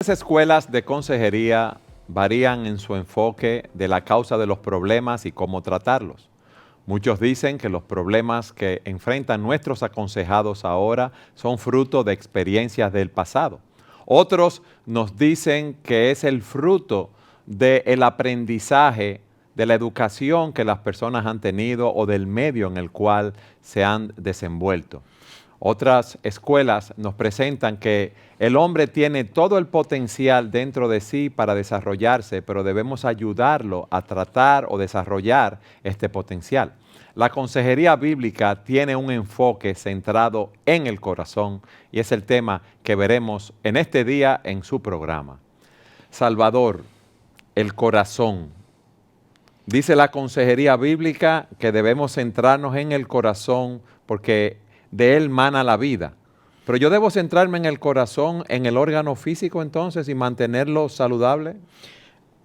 Las escuelas de consejería varían en su enfoque de la causa de los problemas y cómo tratarlos. Muchos dicen que los problemas que enfrentan nuestros aconsejados ahora son fruto de experiencias del pasado. Otros nos dicen que es el fruto del aprendizaje, de la educación que las personas han tenido o del medio en el cual se han desenvuelto. Otras escuelas nos presentan que el hombre tiene todo el potencial dentro de sí para desarrollarse, pero debemos ayudarlo a tratar o desarrollar este potencial. La consejería bíblica tiene un enfoque centrado en el corazón y es el tema que veremos en este día en su programa. Salvador, el corazón. Dice la consejería bíblica que debemos centrarnos en el corazón porque de él mana la vida. Pero yo debo centrarme en el corazón, en el órgano físico entonces y mantenerlo saludable.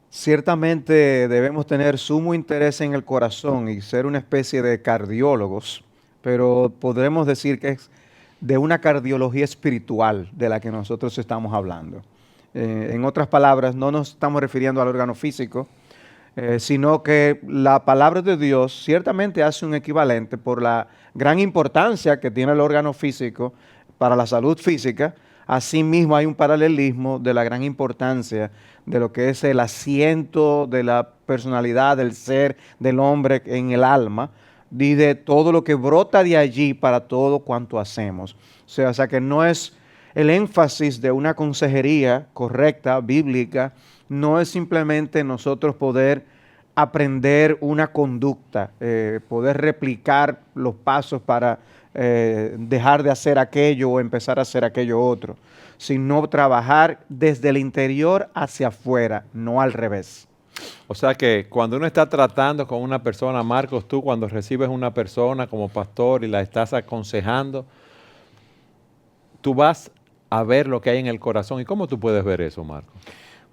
Ciertamente debemos tener sumo interés en el corazón y ser una especie de cardiólogos, pero podremos decir que es de una cardiología espiritual de la que nosotros estamos hablando. En otras palabras, no nos estamos refiriendo al órgano físico, sino que la palabra de Dios ciertamente hace un equivalente por la gran importancia que tiene el órgano físico para la salud física. Asimismo hay un paralelismo de la gran importancia de lo que es el asiento de la personalidad, del ser, del hombre en el alma y de todo lo que brota de allí para todo cuanto hacemos. O sea que no es el énfasis de una consejería correcta, bíblica, no es simplemente nosotros poder aprender una conducta, poder replicar los pasos para dejar de hacer aquello o empezar a hacer aquello otro, sino trabajar desde el interior hacia afuera, no al revés. O sea que cuando uno está tratando con una persona, Marcos, tú cuando recibes una persona como pastor y la estás aconsejando, tú vas a ver lo que hay en el corazón. ¿Y cómo tú puedes ver eso, Marcos?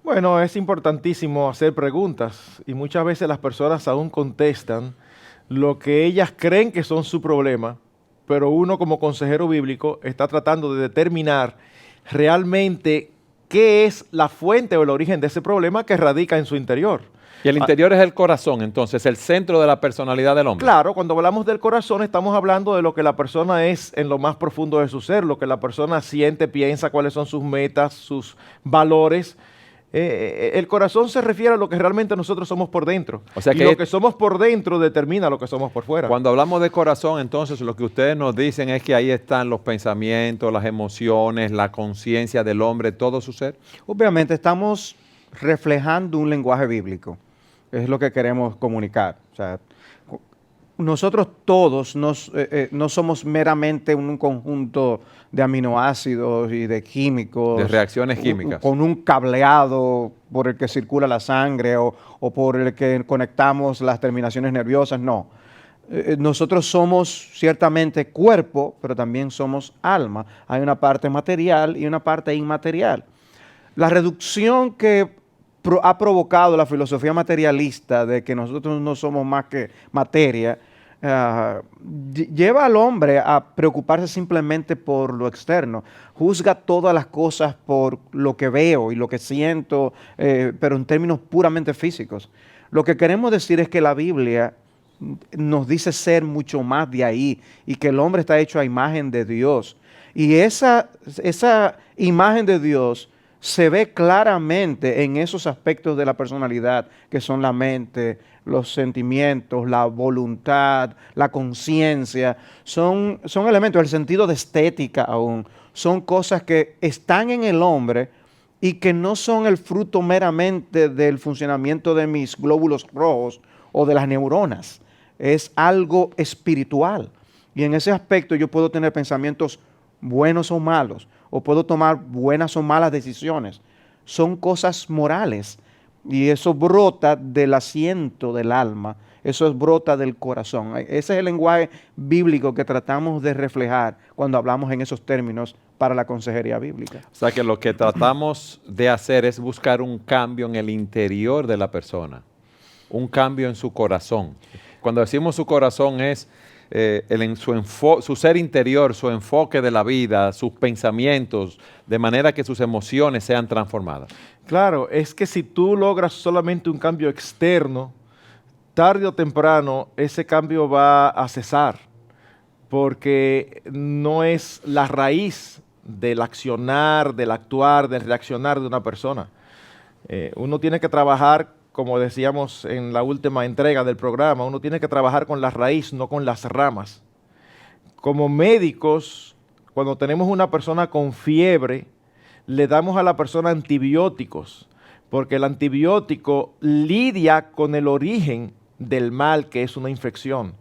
Bueno, es importantísimo hacer preguntas y muchas veces las personas aún contestan lo que ellas creen que son su problema, pero uno como consejero bíblico está tratando de determinar realmente qué es la fuente o el origen de ese problema que radica en su interior. Y el interior es el corazón, entonces, el centro de la personalidad del hombre. Claro, cuando hablamos del corazón estamos hablando de lo que la persona es en lo más profundo de su ser, lo que la persona siente, piensa, cuáles son sus metas, sus valores. El corazón se refiere a lo que realmente nosotros somos por dentro. O sea y que lo que somos por dentro determina lo que somos por fuera. Cuando hablamos de corazón, entonces, lo que ustedes nos dicen es que ahí están los pensamientos, las emociones, la conciencia del hombre, todo su ser. Obviamente estamos reflejando un lenguaje bíblico, es lo que queremos comunicar. O sea, nosotros todos no somos meramente un conjunto de aminoácidos y de químicos. De reacciones químicas. Con un cableado por el que circula la sangre o por el que conectamos las terminaciones nerviosas, no. Nosotros somos ciertamente cuerpo, pero también somos alma. Hay una parte material y una parte inmaterial. La reducción que ha provocado la filosofía materialista de que nosotros no somos más que materia, lleva al hombre a preocuparse simplemente por lo externo. Juzga todas las cosas por lo que veo y lo que siento, pero en términos puramente físicos. Lo que queremos decir es que la Biblia nos dice ser mucho más de ahí y que el hombre está hecho a imagen de Dios. Y esa imagen de Dios se ve claramente en esos aspectos de la personalidad que son la mente, los sentimientos, la voluntad, la conciencia. Son elementos, el sentido de estética aún. Son cosas que están en el hombre y que no son el fruto meramente del funcionamiento de mis glóbulos rojos o de las neuronas. Es algo espiritual. Y en ese aspecto yo puedo tener pensamientos buenos o malos, o puedo tomar buenas o malas decisiones. Son cosas morales y eso brota del asiento del alma, eso brota del corazón. Ese es el lenguaje bíblico que tratamos de reflejar cuando hablamos en esos términos para la consejería bíblica. O sea que lo que tratamos de hacer es buscar un cambio en el interior de la persona, un cambio en su corazón. Cuando decimos su corazón es su ser interior, su enfoque de la vida, sus pensamientos, de manera que sus emociones sean transformadas. Claro, es que si tú logras solamente un cambio externo, tarde o temprano ese cambio va a cesar, porque no es la raíz del accionar, del actuar, del reaccionar de una persona. Uno tiene que trabajar, como decíamos en la última entrega del programa, uno tiene que trabajar con la raíz, no con las ramas. Como médicos, cuando tenemos una persona con fiebre, le damos a la persona antibióticos, porque el antibiótico lidia con el origen del mal, que es una infección.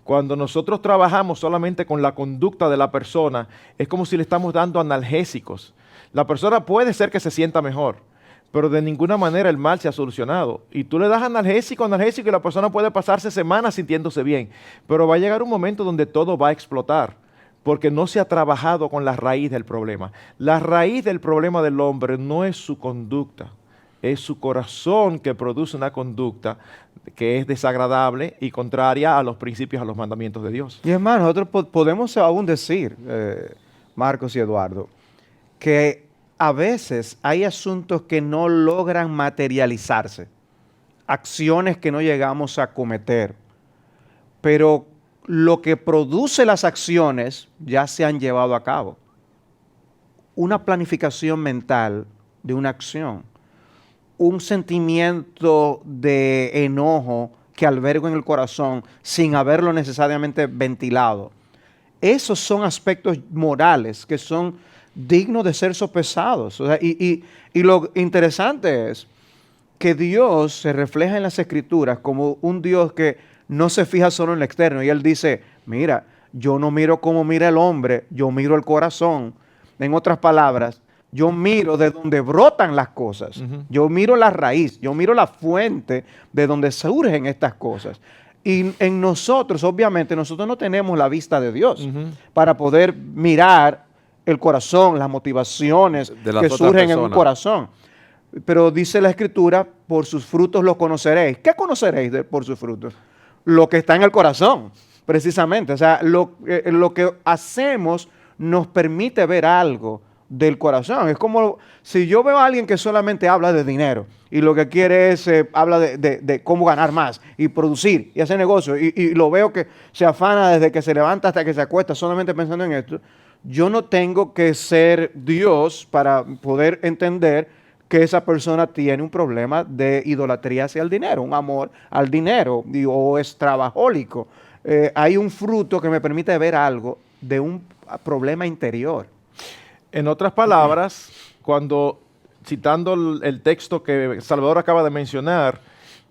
Cuando nosotros trabajamos solamente con la conducta de la persona, es como si le estamos dando analgésicos. La persona puede ser que se sienta mejor, pero de ninguna manera el mal se ha solucionado. Y tú le das analgésico y la persona puede pasarse semanas sintiéndose bien, pero va a llegar un momento donde todo va a explotar, porque no se ha trabajado con la raíz del problema. La raíz del problema del hombre no es su conducta, es su corazón que produce una conducta que es desagradable y contraria a los principios, a los mandamientos de Dios. Y hermano, nosotros podemos aún decir, Marcos y Eduardo, que a veces hay asuntos que no logran materializarse, acciones que no llegamos a cometer, pero lo que produce las acciones ya se han llevado a cabo. Una planificación mental de una acción, un sentimiento de enojo que albergo en el corazón sin haberlo necesariamente ventilado. Esos son aspectos morales que son dignos de ser sopesados. O sea, y lo interesante es que Dios se refleja en las Escrituras como un Dios que no se fija solo en lo externo. Y Él dice, mira, yo no miro como mira el hombre, yo miro el corazón. En otras palabras, yo miro de donde brotan las cosas. Yo miro la raíz, yo miro la fuente de donde surgen estas cosas. Y en nosotros, obviamente, nosotros no tenemos la vista de Dios para poder mirar el corazón, las motivaciones que surgen en un corazón. Pero dice la Escritura, por sus frutos los conoceréis. ¿Qué conoceréis por sus frutos? Lo que está en el corazón, precisamente. O sea, lo que hacemos nos permite ver algo del corazón. Es como si yo veo a alguien que solamente habla de dinero y lo que quiere es, habla de cómo ganar más y producir y hacer negocio y lo veo que se afana desde que se levanta hasta que se acuesta solamente pensando en esto. Yo no tengo que ser Dios para poder entender que esa persona tiene un problema de idolatría hacia el dinero, un amor al dinero o es trabajólico. Hay un fruto que me permite ver algo de un problema interior. En otras palabras, cuando, citando el texto que Salvador acaba de mencionar,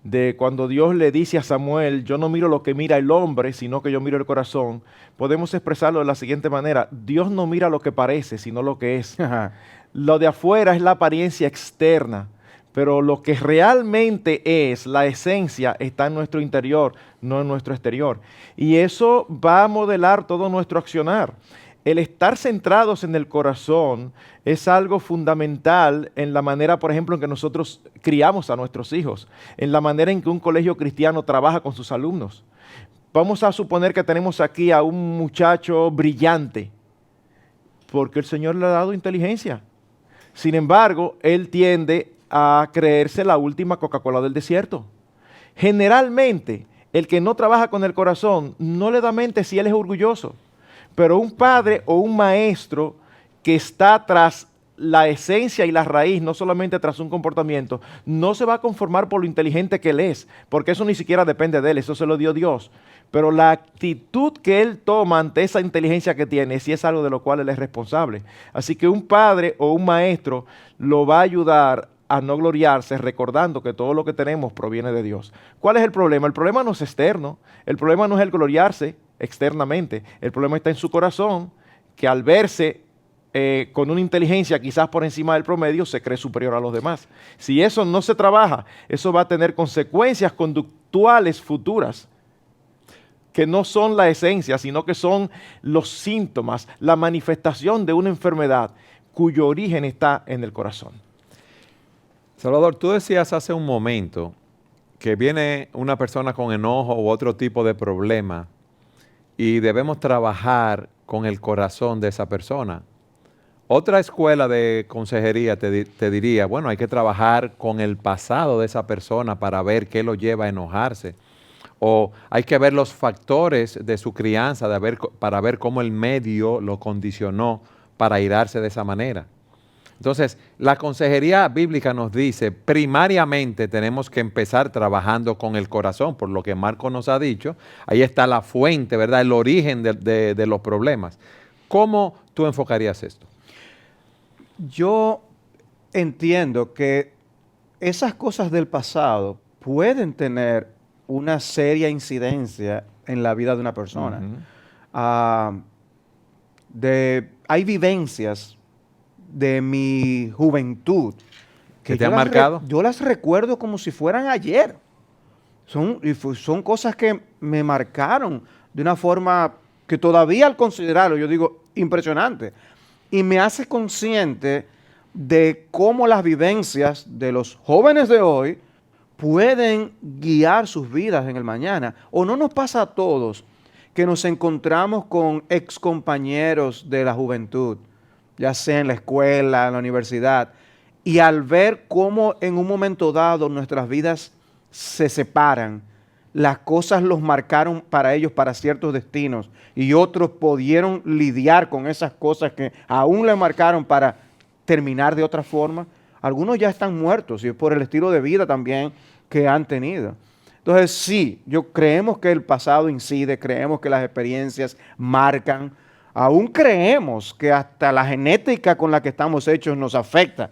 de cuando Dios le dice a Samuel, yo no miro lo que mira el hombre, sino que yo miro el corazón, podemos expresarlo de la siguiente manera: Dios no mira lo que parece, sino lo que es. Lo de afuera es la apariencia externa, pero lo que realmente es, la esencia, está en nuestro interior, no en nuestro exterior. Y eso va a modelar todo nuestro accionar. El estar centrados en el corazón es algo fundamental en la manera, por ejemplo, en que nosotros criamos a nuestros hijos, en la manera en que un colegio cristiano trabaja con sus alumnos. Vamos a suponer que tenemos aquí a un muchacho brillante, porque el Señor le ha dado inteligencia. Sin embargo, él tiende a creerse la última Coca-Cola del desierto. Generalmente, el que no trabaja con el corazón no le da mente si él es orgulloso. Pero un padre o un maestro que está tras la esencia y la raíz, no solamente tras un comportamiento, no se va a conformar por lo inteligente que él es, porque eso ni siquiera depende de él, eso se lo dio Dios. Pero la actitud que él toma ante esa inteligencia que tiene, sí es algo de lo cual él es responsable. Así que un padre o un maestro lo va a ayudar a no gloriarse, recordando que todo lo que tenemos proviene de Dios. ¿Cuál es el problema? El problema no es externo, el problema no es el gloriarse externamente, el problema está en su corazón, que al verse con una inteligencia quizás por encima del promedio, se cree superior a los demás. Si eso no se trabaja, eso va a tener consecuencias conductuales futuras, que no son la esencia, sino que son los síntomas, la manifestación de una enfermedad cuyo origen está en el corazón. Salvador, tú decías hace un momento que viene una persona con enojo u otro tipo de problema y debemos trabajar con el corazón de esa persona. Otra escuela de consejería te diría, bueno, hay que trabajar con el pasado de esa persona para ver qué lo lleva a enojarse. O hay que ver los factores de su crianza para ver cómo el medio lo condicionó para irarse de esa manera. Entonces, la consejería bíblica nos dice, primariamente tenemos que empezar trabajando con el corazón, por lo que Marco nos ha dicho. Ahí está la fuente, ¿verdad? El origen de los problemas. ¿Cómo tú enfocarías esto? Yo entiendo que esas cosas del pasado pueden tener una seria incidencia en la vida de una persona. Hay vivencias de mi juventud ¿Que te han marcado? Yo las recuerdo como si fueran ayer. Son cosas que me marcaron de una forma que todavía al considerarlo, yo digo, impresionante. Y me hace consciente de cómo las vivencias de los jóvenes de hoy pueden guiar sus vidas en el mañana. ¿O no nos pasa a todos que nos encontramos con excompañeros de la juventud, ya sea en la escuela, en la universidad, y al ver cómo en un momento dado nuestras vidas se separan, las cosas los marcaron para ellos para ciertos destinos y otros pudieron lidiar con esas cosas que aún les marcaron para terminar de otra forma? Algunos ya están muertos y es por el estilo de vida también que han tenido. Entonces sí, creemos que el pasado incide, creemos que las experiencias marcan, aún creemos que hasta la genética con la que estamos hechos nos afecta,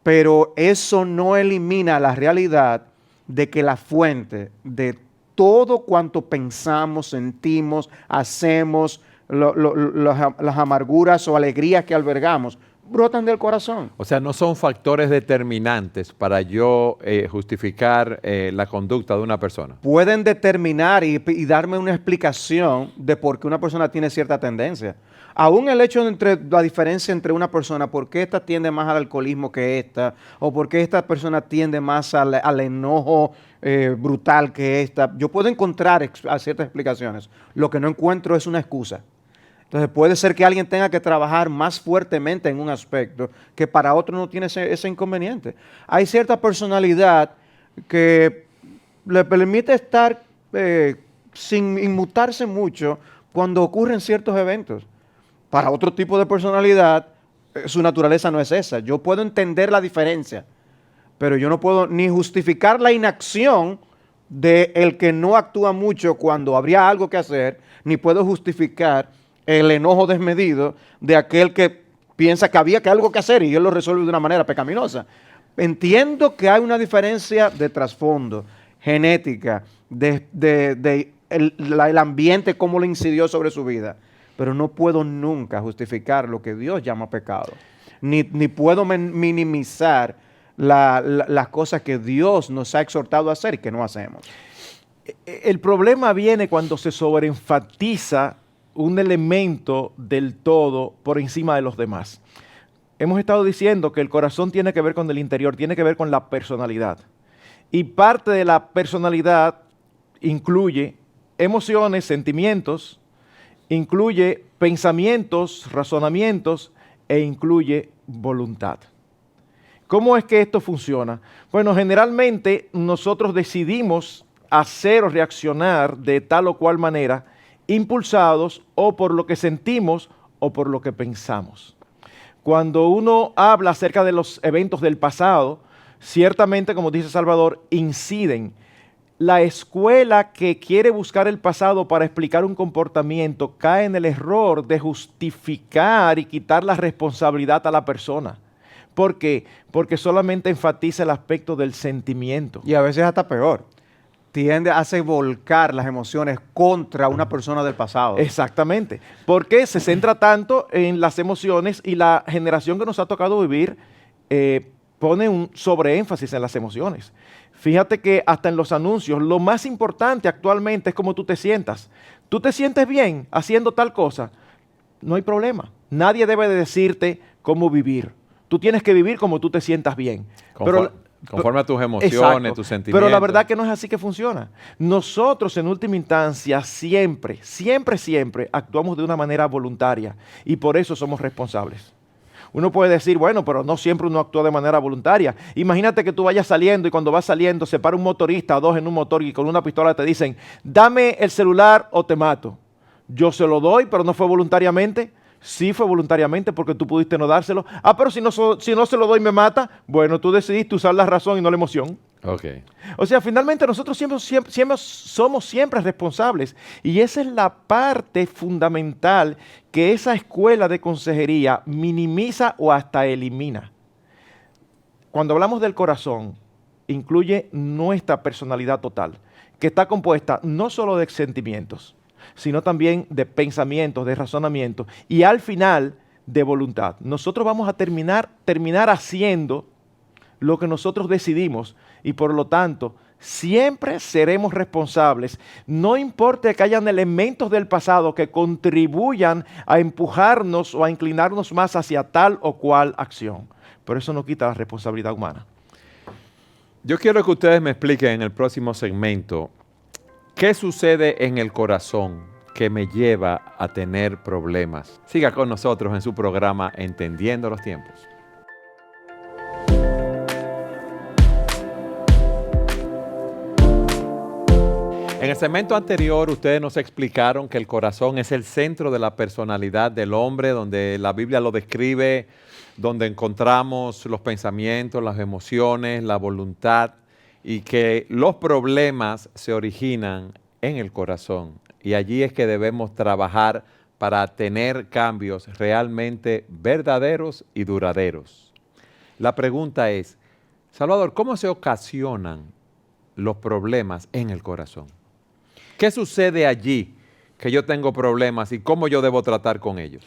pero eso no elimina la realidad de que la fuente de todo cuanto pensamos, sentimos, hacemos, las amarguras o alegrías que albergamos, brotan del corazón. O sea, no son factores determinantes para yo justificar la conducta de una persona. Pueden determinar y darme una explicación de por qué una persona tiene cierta tendencia. Aún el hecho de la diferencia entre una persona, por qué esta tiende más al alcoholismo que esta, o por qué esta persona tiende más al enojo brutal que esta, yo puedo encontrar ciertas explicaciones. Lo que no encuentro es una excusa. Entonces puede ser que alguien tenga que trabajar más fuertemente en un aspecto que para otro no tiene ese inconveniente. Hay cierta personalidad que le permite estar sin inmutarse mucho cuando ocurren ciertos eventos. Para otro tipo de personalidad, su naturaleza no es esa. Yo puedo entender la diferencia, pero yo no puedo ni justificar la inacción del que no actúa mucho cuando habría algo que hacer, ni puedo justificar el enojo desmedido de aquel que piensa que había algo que hacer y él lo resuelve de una manera pecaminosa. Entiendo que hay una diferencia de trasfondo, genética, el ambiente, cómo le incidió sobre su vida, pero no puedo nunca justificar lo que Dios llama pecado, ni puedo minimizar las cosas que Dios nos ha exhortado a hacer y que no hacemos. El problema viene cuando se sobreenfatiza un elemento del todo por encima de los demás. Hemos estado diciendo que el corazón tiene que ver con el interior, tiene que ver con la personalidad. Y parte de la personalidad incluye emociones, sentimientos, incluye pensamientos, razonamientos e incluye voluntad. ¿Cómo es que esto funciona? Bueno, generalmente nosotros decidimos hacer o reaccionar de tal o cual manera, impulsados o por lo que sentimos o por lo que pensamos. Cuando uno habla acerca de los eventos del pasado, ciertamente, como dice Salvador, inciden. La escuela que quiere buscar el pasado para explicar un comportamiento cae en el error de justificar y quitar la responsabilidad a la persona. ¿Por qué? Porque solamente enfatiza el aspecto del sentimiento. Y a veces hasta peor. Hace volcar las emociones contra una persona del pasado. Exactamente. Porque se centra tanto en las emociones y la generación que nos ha tocado vivir pone un sobreénfasis en las emociones. Fíjate que hasta en los anuncios, lo más importante actualmente es cómo tú te sientas. ¿Tú te sientes bien haciendo tal cosa? No hay problema. Nadie debe de decirte cómo vivir. Tú tienes que vivir como tú te sientas bien. Conforme a tus emociones, Exacto. tus sentimientos. Pero la verdad que no es así que funciona. Nosotros en última instancia siempre, siempre, siempre actuamos de una manera voluntaria y por eso somos responsables. Uno puede decir, bueno, pero no siempre uno actúa de manera voluntaria. Imagínate que tú vayas saliendo y cuando vas saliendo se para un motorista o dos en un motor y con una pistola te dicen, dame el celular o te mato. Yo se lo doy, pero no fue voluntariamente. Sí fue voluntariamente porque tú pudiste no dárselo. Ah, pero si no se lo doy me mata. Bueno, tú decidiste usar la razón y no la emoción. Ok. O sea, finalmente nosotros somos siempre responsables. Y esa es la parte fundamental que esa escuela de consejería minimiza o hasta elimina. Cuando hablamos del corazón, incluye nuestra personalidad total, que está compuesta no solo de sentimientos, sino también de pensamientos, de razonamientos y al final de voluntad. Nosotros vamos a terminar haciendo lo que nosotros decidimos y por lo tanto siempre seremos responsables. No importa que hayan elementos del pasado que contribuyan a empujarnos o a inclinarnos más hacia tal o cual acción. Pero eso no quita la responsabilidad humana. Yo quiero que ustedes me expliquen en el próximo segmento qué sucede en el corazón que me lleva a tener problemas. Siga con nosotros en su programa Entendiendo los Tiempos. En el segmento anterior ustedes nos explicaron que el corazón es el centro de la personalidad del hombre, donde la Biblia lo describe, donde encontramos los pensamientos, las emociones, la voluntad y que los problemas se originan en el corazón. Y allí es que debemos trabajar para tener cambios realmente verdaderos y duraderos. La pregunta es, Salvador, ¿cómo se ocasionan los problemas en el corazón? ¿Qué sucede allí que yo tengo problemas y cómo yo debo tratar con ellos?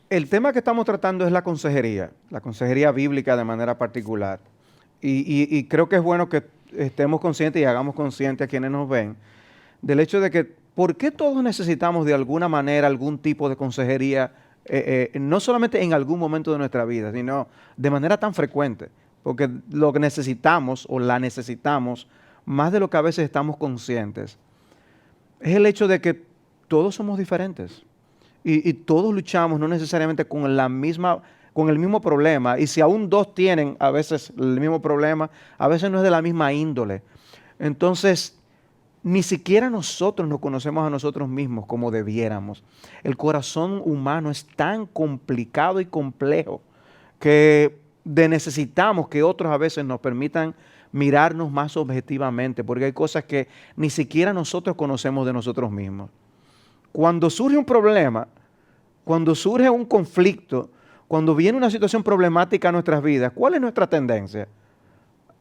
El tema que estamos tratando es la consejería bíblica de manera particular. Y creo que es bueno que estemos conscientes y hagamos conscientes a quienes nos ven del hecho de que ¿por qué todos necesitamos de alguna manera algún tipo de consejería, no solamente en algún momento de nuestra vida, sino de manera tan frecuente? Porque lo que necesitamos o la necesitamos más de lo que a veces estamos conscientes es el hecho de que todos somos diferentes y todos luchamos no necesariamente con el mismo problema, y si aún dos tienen a veces el mismo problema, a veces no es de la misma índole. Entonces, ni siquiera nosotros nos conocemos a nosotros mismos como debiéramos. El corazón humano es tan complicado y complejo que necesitamos que otros a veces nos permitan mirarnos más objetivamente, porque hay cosas que ni siquiera nosotros conocemos de nosotros mismos. Cuando surge un problema, cuando surge un conflicto, cuando viene una situación problemática a nuestras vidas, ¿cuál es nuestra tendencia?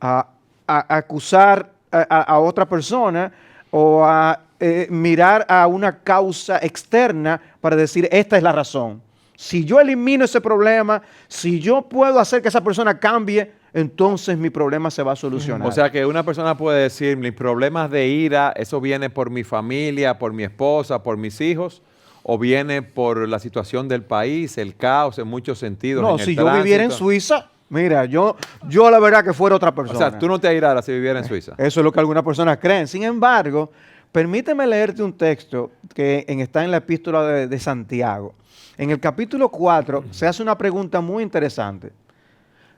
A acusar a otra persona o a mirar a una causa externa para decir, esta es la razón. Si yo elimino ese problema, si yo puedo hacer que esa persona cambie, entonces mi problema se va a solucionar. O sea que una persona puede decir, mis problemas de ira, eso viene por mi familia, por mi esposa, por mis hijos, o viene por la situación del país, el caos en muchos sentidos. No, si yo viviera en Suiza, mira, yo la verdad que fuera otra persona. O sea, tú no te airaras si viviera en Suiza. Eso es lo que algunas personas creen. Sin embargo, permíteme leerte un texto que está en la epístola de Santiago. En el capítulo 4 se hace una pregunta muy interesante.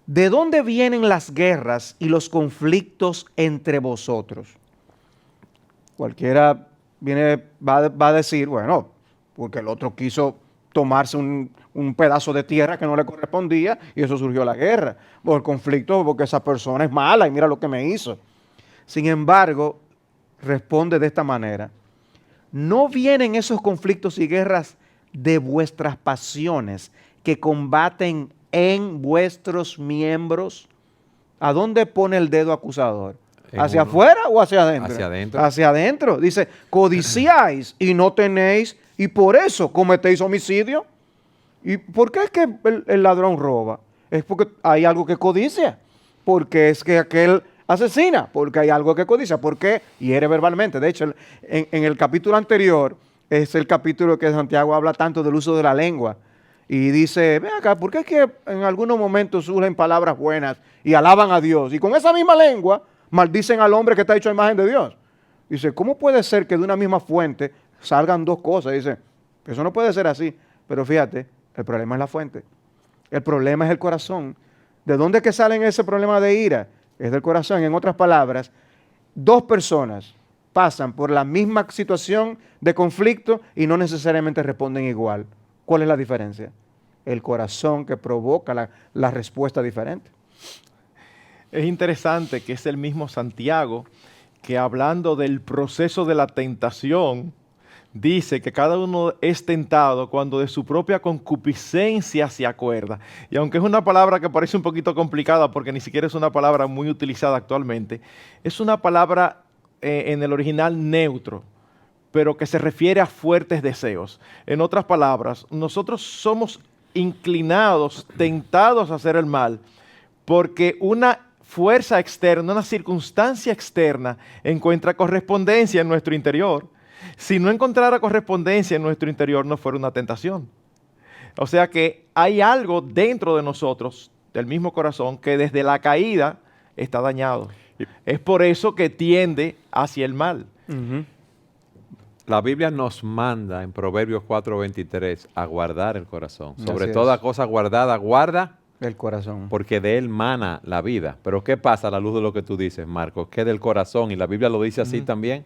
¿De dónde vienen las guerras y los conflictos entre vosotros? Cualquiera va a decir, bueno, porque el otro quiso tomarse un pedazo de tierra que no le correspondía y eso surgió la guerra. Por el conflicto, porque esa persona es mala y mira lo que me hizo. Sin embargo, responde de esta manera. ¿No vienen esos conflictos y guerras de vuestras pasiones que combaten en vuestros miembros? ¿A dónde pone el dedo acusador? ¿Hacia afuera o hacia adentro? Hacia adentro. Hacia adentro. Dice, codiciáis y no tenéis, y por eso cometéis homicidio. ¿Y por qué es que el ladrón roba? Es porque hay algo que codicia. Porque es que aquel asesina, porque hay algo que codicia. Porque hiere verbalmente. De hecho, en el capítulo anterior, es el capítulo que Santiago habla tanto del uso de la lengua. y dice, ven acá, ¿por qué es que en algunos momentos surgen palabras buenas y alaban a Dios? Y con esa misma lengua maldicen al hombre que está hecho a imagen de Dios. Dice, ¿cómo puede ser que de una misma fuente salgan dos cosas? Dice, eso no puede ser así. Pero fíjate, el problema es la fuente. El problema es el corazón. ¿De dónde es que sale ese problema de ira? Es del corazón. En otras palabras, dos personas pasan por la misma situación de conflicto y no necesariamente responden igual. ¿Cuál es la diferencia? El corazón que provoca la respuesta diferente. Es interesante que es el mismo Santiago que, hablando del proceso de la tentación, dice que cada uno es tentado cuando de su propia concupiscencia se acuerda. Y aunque es una palabra que parece un poquito complicada porque ni siquiera es una palabra muy utilizada actualmente, es una palabra en el original neutro, pero que se refiere a fuertes deseos. En otras palabras, nosotros somos inclinados, tentados a hacer el mal, porque una fuerza externa, una circunstancia externa encuentra correspondencia en nuestro interior. Si no encontrara correspondencia en nuestro interior, no fuera una tentación. O sea que hay algo dentro de nosotros, del mismo corazón, que desde la caída está dañado. Es por eso que tiende hacia el mal. La Biblia nos manda en Proverbios 4:23 a guardar el corazón. Sobre Así toda es. cosa guardada, guarda, El corazón. porque de él mana la vida. Pero ¿qué pasa a la luz de lo que tú dices, Marcos? Que del corazón, y la Biblia lo dice así también,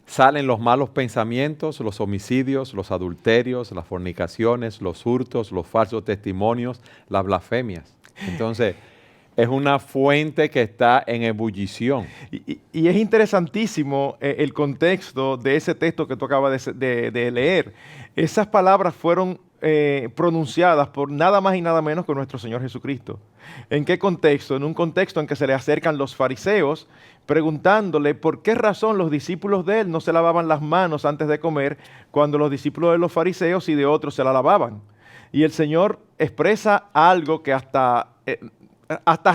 salen los malos pensamientos, los homicidios, los adulterios, las fornicaciones, los hurtos, los falsos testimonios, las blasfemias. Entonces, es una fuente que está en ebullición. Y es interesantísimo el contexto de ese texto que tú acabas de leer. Esas palabras fueron pronunciadas por nada más y nada menos que nuestro Señor Jesucristo. ¿En qué contexto? En un contexto en que se le acercan los fariseos preguntándole por qué razón los discípulos de él no se lavaban las manos antes de comer, cuando los discípulos de los fariseos y de otros se la lavaban. Y el Señor expresa algo que hasta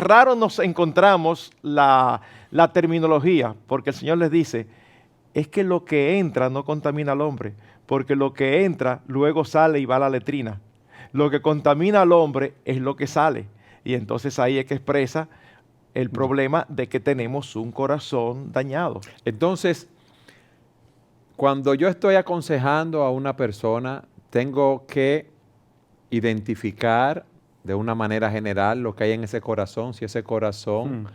raro nos encontramos la terminología, porque el Señor les dice, es que lo que entra no contamina al hombre, porque lo que entra luego sale y va a la letrina. Lo que contamina al hombre es lo que sale. Y entonces ahí es que expresa el problema de que tenemos un corazón dañado. Entonces, cuando yo estoy aconsejando a una persona, tengo que identificar de una manera general lo que hay en ese corazón, si ese corazón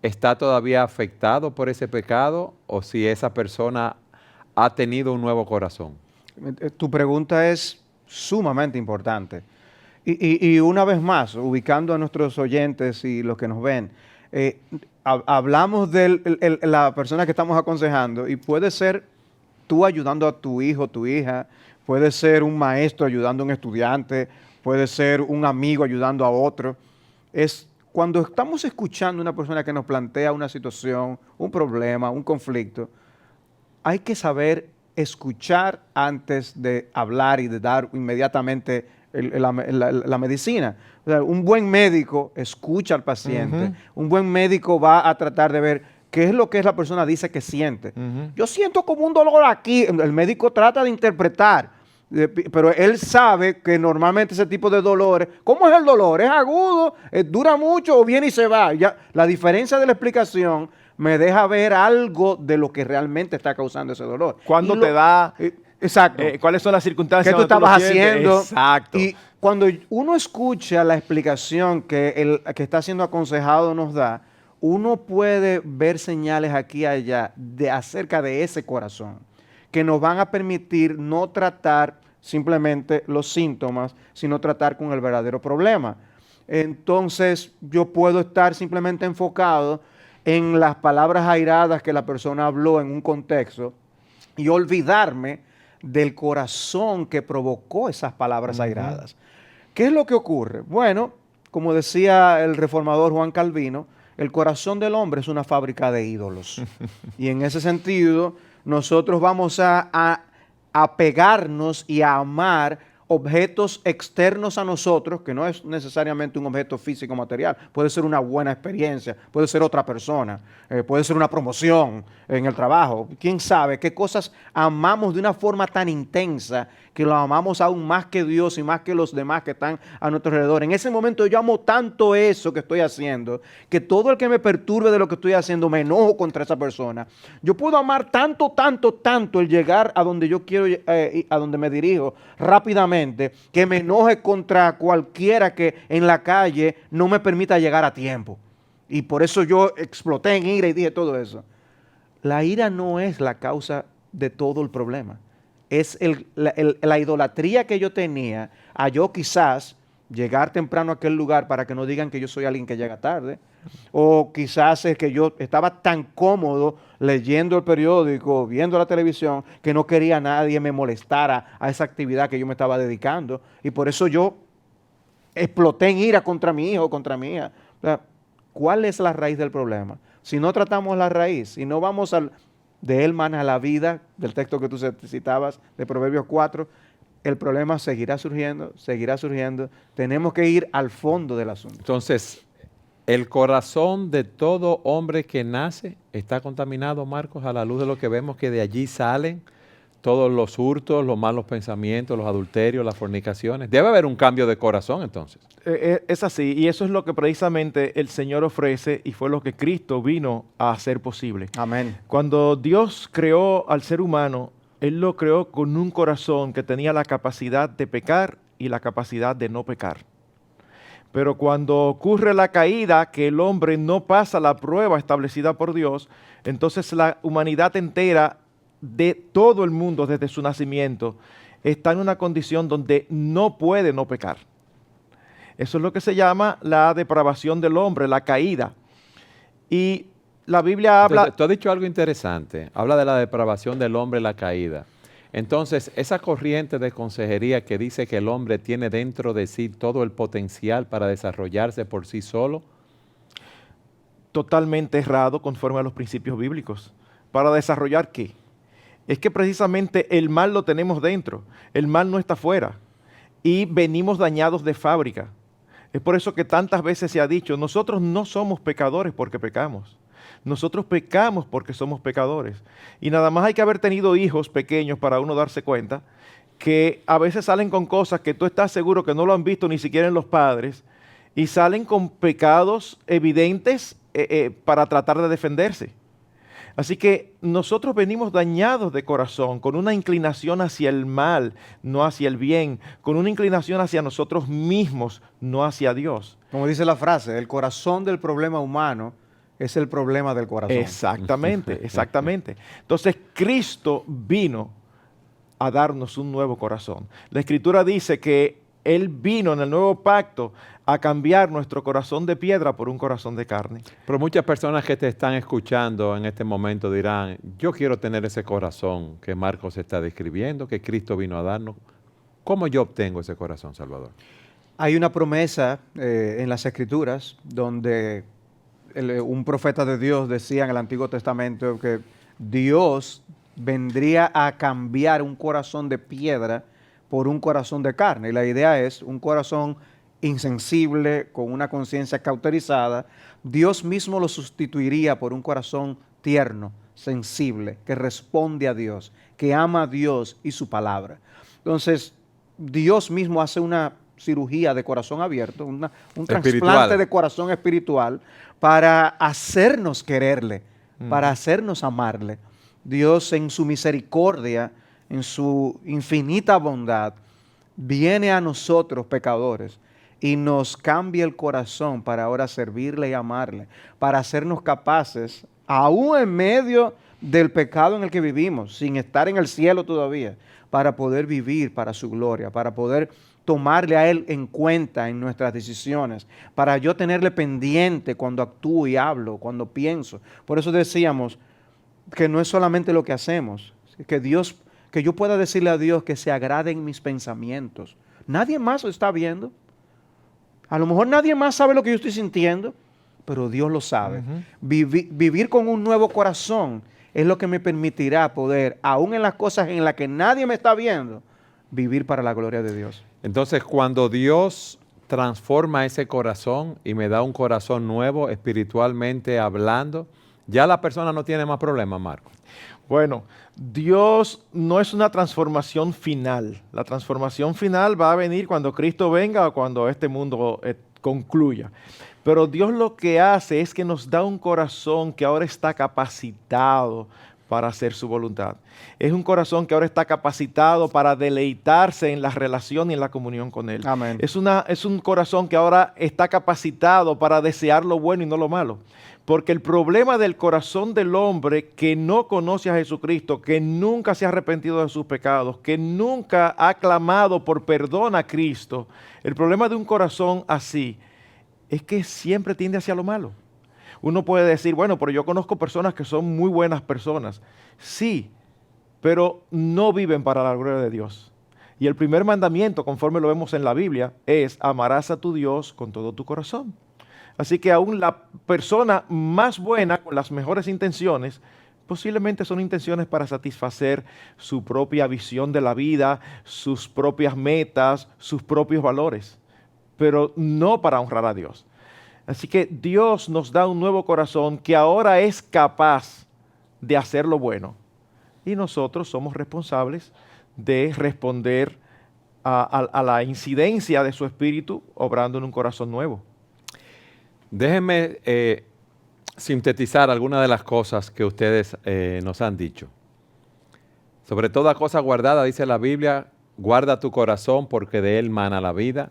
está todavía afectado por ese pecado o si esa persona ha tenido un nuevo corazón. Tu pregunta es sumamente importante. Y una vez más, ubicando a nuestros oyentes y los que nos ven, hablamos de la persona que estamos aconsejando y puede ser tú ayudando a tu hijo, tu hija, puede ser un maestro ayudando a un estudiante, puede ser un amigo ayudando a otro. Es cuando estamos escuchando a una persona que nos plantea una situación, un problema, un conflicto, hay que saber escuchar antes de hablar y de dar inmediatamente la medicina. O sea, un buen médico escucha al paciente. Un buen médico va a tratar de ver qué es lo que la persona dice que siente. Yo siento como un dolor aquí. El médico trata de interpretar, pero él sabe que normalmente ese tipo de dolores, ¿cómo es el dolor? ¿Es agudo? ¿Dura mucho o viene y se va? Ya, la diferencia de la explicación me deja ver algo de lo que realmente está causando ese dolor. ¿Cuándo te da? Exacto. ¿Cuáles son las circunstancias? ¿Qué tú estabas haciendo? Exacto. Y cuando uno escucha la explicación que el que está siendo aconsejado nos da, uno puede ver señales aquí y allá acerca de ese corazón que nos van a permitir no tratar simplemente los síntomas, sino tratar con el verdadero problema. Entonces, yo puedo estar simplemente enfocado en las palabras airadas que la persona habló en un contexto y olvidarme del corazón que provocó esas palabras airadas. ¿Qué es lo que ocurre? Bueno, como decía el reformador Juan Calvino, el corazón del hombre es una fábrica de ídolos. Y en ese sentido, nosotros vamos a pegarnos y a amar objetos externos a nosotros, que no es necesariamente un objeto físico material, puede ser una buena experiencia, puede ser otra persona, puede ser una promoción en el trabajo, quién sabe qué cosas amamos de una forma tan intensa que lo amamos aún más que Dios y más que los demás que están a nuestro alrededor. En ese momento yo amo tanto eso que estoy haciendo, que todo el que me perturbe de lo que estoy haciendo me enojo contra esa persona. Yo puedo amar tanto, tanto, tanto el llegar a donde yo quiero, a donde me dirijo rápidamente, que me enoje contra cualquiera que en la calle no me permita llegar a tiempo. Y por eso yo exploté en ira y dije todo eso. La ira no es la causa de todo el problema. Es la idolatría que yo tenía a yo quizás llegar temprano a aquel lugar para que no digan que yo soy alguien que llega tarde. O quizás es que yo estaba tan cómodo leyendo el periódico, viendo la televisión, que no quería a nadie me molestara a esa actividad que yo me estaba dedicando. Y por eso yo exploté en ira contra mi hijo, contra mi hija. O sea, ¿cuál es la raíz del problema? Si no tratamos la raíz y no vamos de él mana la vida, del texto que tú citabas, de Proverbios 4, el problema seguirá surgiendo, seguirá surgiendo. Tenemos que ir al fondo del asunto. Entonces, el corazón de todo hombre que nace está contaminado, Marcos, a la luz de lo que vemos, que de allí salen todos los hurtos, los malos pensamientos, los adulterios, las fornicaciones. Debe haber un cambio de corazón entonces. Es así, y eso es lo que precisamente el Señor ofrece y fue lo que Cristo vino a hacer posible. Amén. Cuando Dios creó al ser humano, Él lo creó con un corazón que tenía la capacidad de pecar y la capacidad de no pecar. Pero cuando ocurre la caída, que el hombre no pasa la prueba establecida por Dios, entonces la humanidad entera de todo el mundo desde su nacimiento está en una condición donde no puede no pecar. Eso es lo que se llama la depravación del hombre, la caída. Y la Biblia habla... Tú has dicho algo interesante, habla de la depravación del hombre, la caída. Entonces, esa corriente de consejería que dice que el hombre tiene dentro de sí todo el potencial para desarrollarse por sí solo. Totalmente errado conforme a los principios bíblicos. ¿Para desarrollar qué? Es que precisamente el mal lo tenemos dentro, el mal no está fuera y venimos dañados de fábrica. Es por eso que tantas veces se ha dicho, nosotros no somos pecadores porque pecamos. Nosotros pecamos porque somos pecadores. Y nada más hay que haber tenido hijos pequeños para uno darse cuenta que a veces salen con cosas que tú estás seguro que no lo han visto ni siquiera en los padres y salen con pecados evidentes para tratar de defenderse. Así que nosotros venimos dañados de corazón, con una inclinación hacia el mal, no hacia el bien, con una inclinación hacia nosotros mismos, no hacia Dios. Como dice la frase, el corazón del problema humano es el problema del corazón. Exactamente, exactamente. Entonces Cristo vino a darnos un nuevo corazón. La Escritura dice que Él vino en el nuevo pacto a cambiar nuestro corazón de piedra por un corazón de carne. Pero muchas personas que te están escuchando en este momento dirán, yo quiero tener ese corazón que Marcos está describiendo, que Cristo vino a darnos. ¿Cómo yo obtengo ese corazón, Salvador? Hay una promesa en las Escrituras donde un profeta de Dios decía en el Antiguo Testamento que Dios vendría a cambiar un corazón de piedra por un corazón de carne. Y la idea es un corazón insensible, con una conciencia cauterizada. Dios mismo lo sustituiría por un corazón tierno, sensible, que responde a Dios, que ama a Dios y su palabra. Entonces, Dios mismo hace una cirugía de corazón abierto, un trasplante de corazón espiritual para hacernos quererle, para hacernos amarle. Dios en su misericordia, en su infinita bondad, viene a nosotros pecadores y nos cambia el corazón para ahora servirle y amarle, para hacernos capaces, aún en medio del pecado en el que vivimos, sin estar en el cielo todavía, para poder vivir para su gloria, para poder tomarle a Él en cuenta en nuestras decisiones, para yo tenerle pendiente cuando actúo y hablo, cuando pienso. Por eso decíamos que no es solamente lo que hacemos, que yo pueda decirle a Dios que se agrade en mis pensamientos. Nadie más lo está viendo. A lo mejor nadie más sabe lo que yo estoy sintiendo, pero Dios lo sabe. Vivir con un nuevo corazón es lo que me permitirá poder, aún en las cosas en las que nadie me está viendo, vivir para la gloria de Dios. Entonces, cuando Dios transforma ese corazón y me da un corazón nuevo, espiritualmente hablando, ya la persona no tiene más problemas, Marco. Bueno, Dios no es una transformación final. La transformación final va a venir cuando Cristo venga o cuando este mundo concluya. Pero Dios lo que hace es que nos da un corazón que ahora está capacitado para hacer su voluntad. Es un corazón que ahora está capacitado para deleitarse en la relación y en la comunión con Él. Amén. Es un corazón que ahora está capacitado para desear lo bueno y no lo malo. Porque el problema del corazón del hombre que no conoce a Jesucristo, que nunca se ha arrepentido de sus pecados, que nunca ha clamado por perdón a Cristo, el problema de un corazón así es que siempre tiende hacia lo malo. Uno puede decir, bueno, pero yo conozco personas que son muy buenas personas. Sí, pero no viven para la gloria de Dios. Y el primer mandamiento, conforme lo vemos en la Biblia, es amarás a tu Dios con todo tu corazón. Así que aún la persona más buena, con las mejores intenciones, posiblemente son intenciones para satisfacer su propia visión de la vida, sus propias metas, sus propios valores, pero no para honrar a Dios. Así que Dios nos da un nuevo corazón que ahora es capaz de hacer lo bueno. Y nosotros somos responsables de responder a la incidencia de su Espíritu obrando en un corazón nuevo. Déjenme sintetizar algunas de las cosas que ustedes nos han dicho. Sobre toda cosa guardada, dice la Biblia, guarda tu corazón porque de él mana la vida.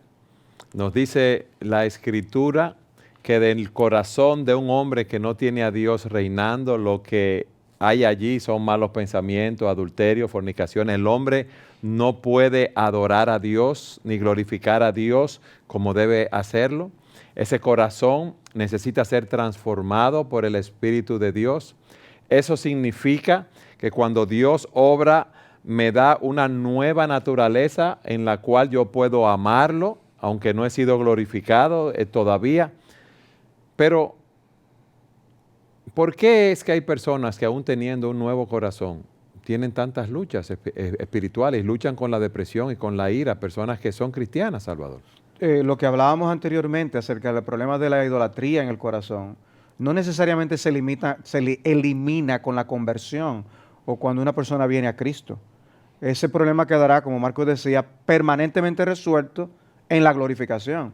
Nos dice la Escritura que del corazón de un hombre que no tiene a Dios reinando, lo que hay allí son malos pensamientos, adulterio, fornicación. El hombre no puede adorar a Dios ni glorificar a Dios como debe hacerlo. Ese corazón necesita ser transformado por el Espíritu de Dios. Eso significa que cuando Dios obra, me da una nueva naturaleza en la cual yo puedo amarlo, aunque no he sido glorificado todavía. Pero, ¿por qué es que hay personas que aún teniendo un nuevo corazón tienen tantas luchas espirituales, luchan con la depresión y con la ira, personas que son cristianas, Salvador? Lo que hablábamos anteriormente acerca del problema de la idolatría en el corazón, no necesariamente se elimina con la conversión o cuando una persona viene a Cristo. Ese problema quedará, como Marcos decía, permanentemente resuelto en la glorificación.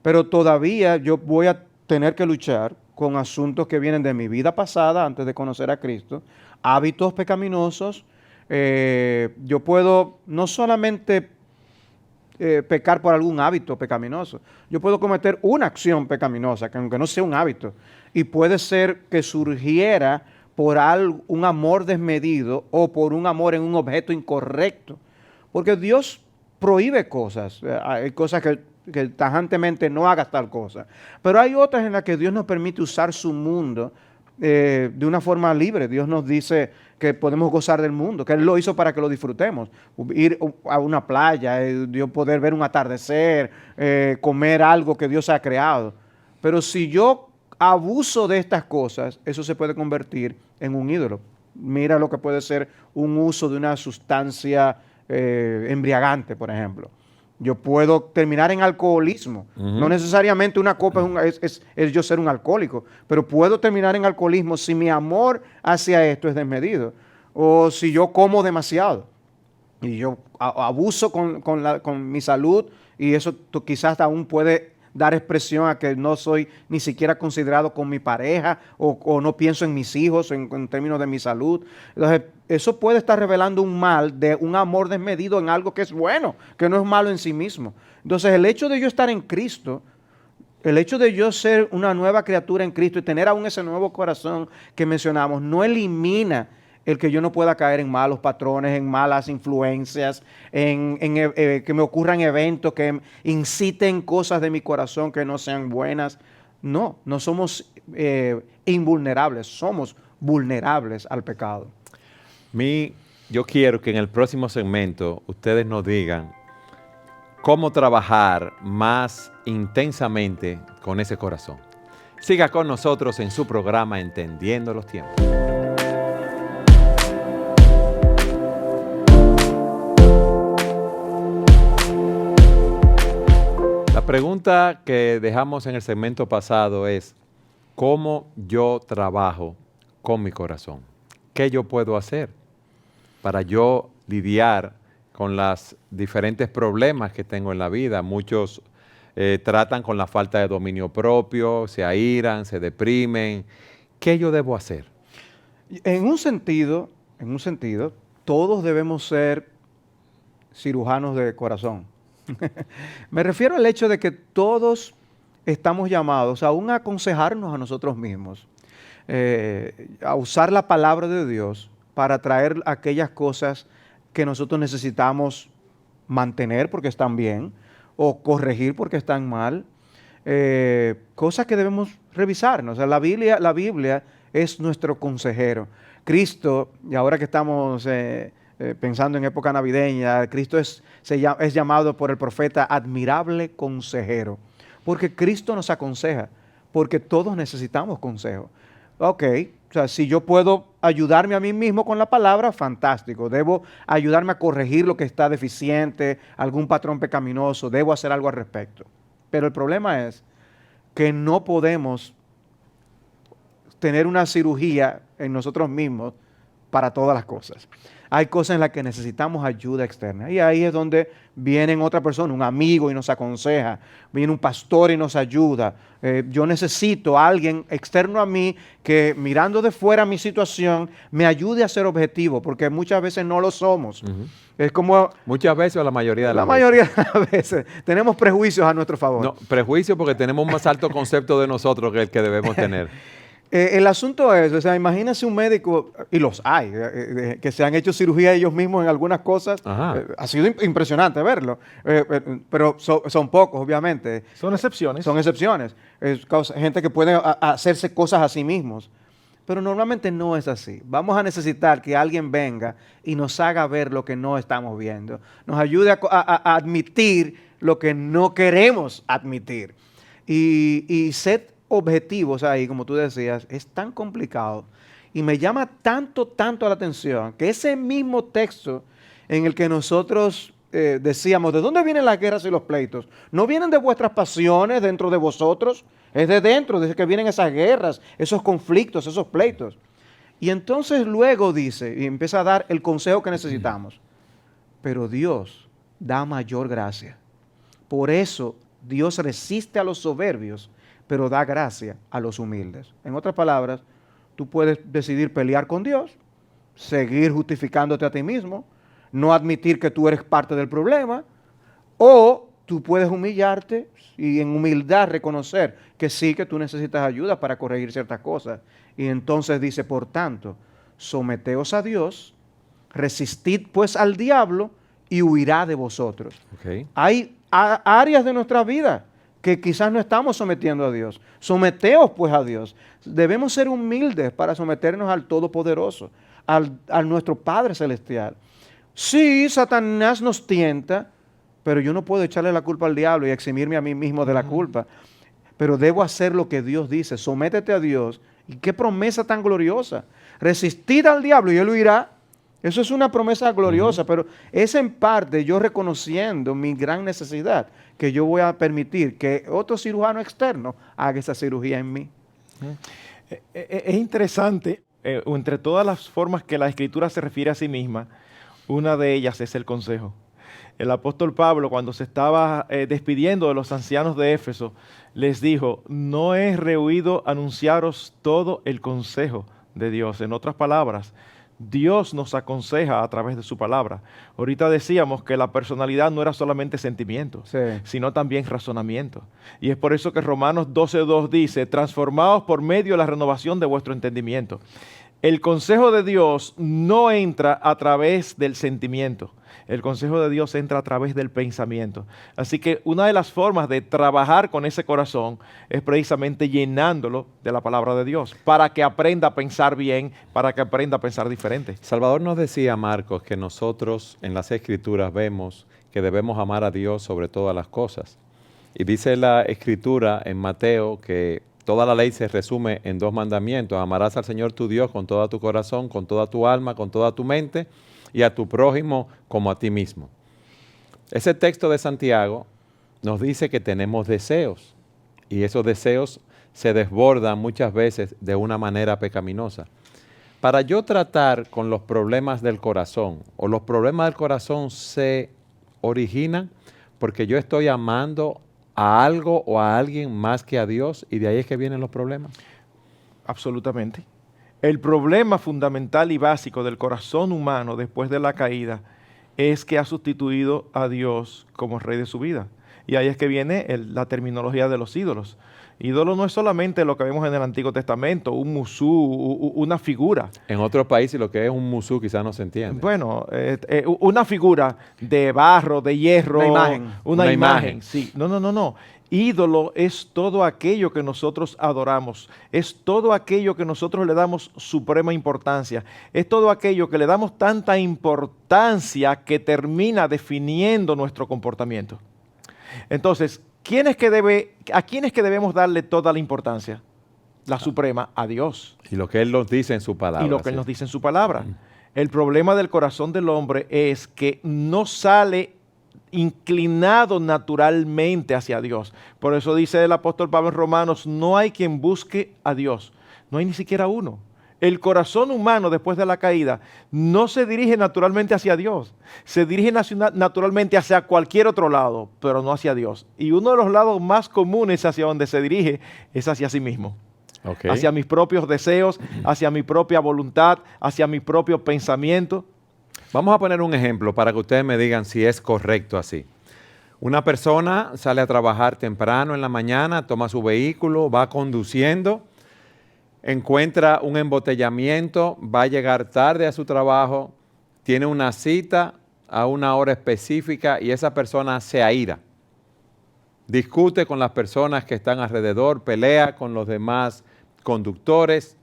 Pero todavía yo voy a tener que luchar con asuntos que vienen de mi vida pasada antes de conocer a Cristo, hábitos pecaminosos. Yo puedo no solamente pecar por algún hábito pecaminoso, yo puedo cometer una acción pecaminosa, que aunque no sea un hábito, y puede ser que surgiera por un amor desmedido o por un amor en un objeto incorrecto, porque Dios prohíbe cosas, hay cosas que tajantemente no hagas tal cosa, pero hay otras en las que Dios nos permite usar su mundo de una forma libre. Dios nos dice que podemos gozar del mundo, que Él lo hizo para que lo disfrutemos, ir a una playa, Dios poder ver un atardecer, comer algo que Dios ha creado. Pero si yo abuso de estas cosas, eso se puede convertir en un ídolo. Mira lo que puede ser un uso de una sustancia embriagante, por ejemplo. Yo puedo terminar en alcoholismo. No necesariamente una copa es yo ser un alcohólico, pero puedo terminar en alcoholismo si mi amor hacia esto es desmedido o si yo como demasiado y yo abuso con mi salud, y eso quizás aún puede dar expresión a que no soy ni siquiera considerado con mi pareja o no pienso en mis hijos en términos de mi salud. Entonces, eso puede estar revelando un mal de un amor desmedido en algo que es bueno, que no es malo en sí mismo. Entonces, el hecho de yo estar en Cristo, el hecho de yo ser una nueva criatura en Cristo y tener aún ese nuevo corazón que mencionamos, no elimina el que yo no pueda caer en malos patrones, en malas influencias, que me ocurran eventos que inciten cosas de mi corazón que no sean buenas. No somos invulnerables, somos vulnerables al pecado. Yo quiero que en el próximo segmento ustedes nos digan cómo trabajar más intensamente con ese corazón. Siga con nosotros en su programa Entendiendo los Tiempos. pregunta que dejamos en el segmento pasado es, ¿cómo yo trabajo con mi corazón? ¿Qué yo puedo hacer para yo lidiar con los diferentes problemas que tengo en la vida? Muchos tratan con la falta de dominio propio, se airan, se deprimen. ¿Qué yo debo hacer? En un sentido, todos debemos ser cirujanos de corazón. Me refiero al hecho de que todos estamos llamados aún a aconsejarnos a nosotros mismos, a usar la palabra de Dios para traer aquellas cosas que nosotros necesitamos mantener porque están bien o corregir porque están mal, cosas que debemos revisarnos. O sea, la Biblia es nuestro consejero. Cristo, y ahora que estamos pensando en época navideña, Cristo es llamado por el profeta admirable consejero, porque Cristo nos aconseja, porque todos necesitamos consejo. Ok, o sea, si yo puedo ayudarme a mí mismo con la palabra, fantástico. Debo ayudarme a corregir lo que está deficiente, algún patrón pecaminoso, debo hacer algo al respecto. Pero el problema es que no podemos tener una cirugía en nosotros mismos para todas las cosas. Hay cosas en las que necesitamos ayuda externa. Y ahí es donde viene otra persona, un amigo y nos aconseja, viene un pastor y nos ayuda. Yo necesito a alguien externo a mí que mirando de fuera mi situación me ayude a ser objetivo, porque muchas veces no lo somos. Es como... Muchas veces o la mayoría de las La mayoría de las veces tenemos prejuicios a nuestro favor. No, prejuicio porque tenemos un más alto concepto de nosotros que el que debemos tener. El asunto es, o sea, imagínense un médico, y los hay, que se han hecho cirugía ellos mismos en algunas cosas. Ha sido impresionante verlo, pero son pocos, obviamente. Son excepciones. Son excepciones. Gente que puede hacerse cosas a sí mismos. Pero normalmente no es así. Vamos a necesitar que alguien venga y nos haga ver lo que no estamos viendo. Nos ayude a admitir lo que no queremos admitir. Y ser objetivos ahí, como tú decías, es tan complicado y me llama tanto la atención que ese mismo texto en el que nosotros decíamos, ¿de dónde vienen las guerras y los pleitos? ¿No vienen de vuestras pasiones dentro de vosotros? Es de dentro, desde que vienen esas guerras, esos conflictos, esos pleitos. Y entonces luego dice, y empieza a dar el consejo que necesitamos, pero Dios da mayor gracia. Por eso Dios resiste a los soberbios, pero da gracia a los humildes. En otras palabras, tú puedes decidir pelear con Dios, seguir justificándote a ti mismo, no admitir que tú eres parte del problema, o tú puedes humillarte y en humildad reconocer que sí, que tú necesitas ayuda para corregir ciertas cosas. Y entonces dice, por tanto, someteos a Dios, resistid pues al diablo y huirá de vosotros. Okay. Hay áreas de nuestra vida que quizás no estamos sometiendo a Dios. Someteos pues a Dios. Debemos ser humildes para someternos al Todopoderoso, a nuestro Padre Celestial. Sí, Satanás nos tienta, pero yo no puedo echarle la culpa al diablo y eximirme a mí mismo de la culpa. Pero debo hacer lo que Dios dice. Sométete a Dios. Y qué promesa tan gloriosa. Resistid al diablo y él huirá. Eso es una promesa gloriosa, pero es en parte yo reconociendo mi gran necesidad que yo voy a permitir que otro cirujano externo haga esa cirugía en mí. Es interesante, entre todas las formas que la Escritura se refiere a sí misma, una de ellas es el consejo. El apóstol Pablo, cuando se estaba despidiendo de los ancianos de Éfeso, les dijo, no he rehuido anunciaros todo el consejo de Dios. En otras palabras, Dios nos aconseja a través de su palabra. Ahorita decíamos que la personalidad no era solamente sentimiento, sino también razonamiento. Y es por eso que Romanos 12:2 dice, transformaos por medio de la renovación de vuestro entendimiento. El consejo de Dios no entra a través del sentimiento. El consejo de Dios entra a través del pensamiento. Así que una de las formas de trabajar con ese corazón es precisamente llenándolo de la palabra de Dios, para que aprenda a pensar bien, para que aprenda a pensar diferente. Salvador nos decía, Marcos, que nosotros en las Escrituras vemos que debemos amar a Dios sobre todas las cosas. Y dice la Escritura en Mateo que toda la ley se resume en 2 mandamientos. Amarás al Señor tu Dios con todo tu corazón, con toda tu alma, con toda tu mente, y a tu prójimo como a ti mismo. Ese texto de Santiago nos dice que tenemos deseos y esos deseos se desbordan muchas veces de una manera pecaminosa. Para yo tratar con los problemas del corazón, o los problemas del corazón se originan porque yo estoy amando a algo o a alguien más que a Dios, y de ahí es que vienen los problemas. Absolutamente. El problema fundamental y básico del corazón humano después de la caída es que ha sustituido a Dios como rey de su vida. Y ahí es que viene la terminología de los ídolos. Ídolo no es solamente lo que vemos en el Antiguo Testamento, un musú, una figura. En otros países lo que es un musú quizás no se entiende. Bueno, una figura de barro, de hierro. Una imagen. Una imagen, sí. No. Ídolo es todo aquello que nosotros adoramos, es todo aquello que nosotros le damos suprema importancia, es todo aquello que le damos tanta importancia que termina definiendo nuestro comportamiento. Entonces, ¿a quién es que debemos darle toda la importancia? La suprema, a Dios. Y lo que Él nos dice en su palabra. Y lo que Él nos dice en su palabra. El problema del corazón del hombre es que no sale inclinado naturalmente hacia Dios. Por eso dice el apóstol Pablo en Romanos, no hay quien busque a Dios. No hay ni siquiera uno. El corazón humano después de la caída no se dirige naturalmente hacia Dios. Se dirige naturalmente hacia cualquier otro lado, pero no hacia Dios. Y uno de los lados más comunes hacia donde se dirige es hacia sí mismo. Okay. Hacia mis propios deseos, hacia mi propia voluntad, hacia mi propio pensamiento. Vamos a poner un ejemplo para que ustedes me digan si es correcto así. Una persona sale a trabajar temprano en la mañana, toma su vehículo, va conduciendo, encuentra un embotellamiento, va a llegar tarde a su trabajo, tiene una cita a una hora específica y esa persona se aíra. Discute con las personas que están alrededor, pelea con los demás conductores.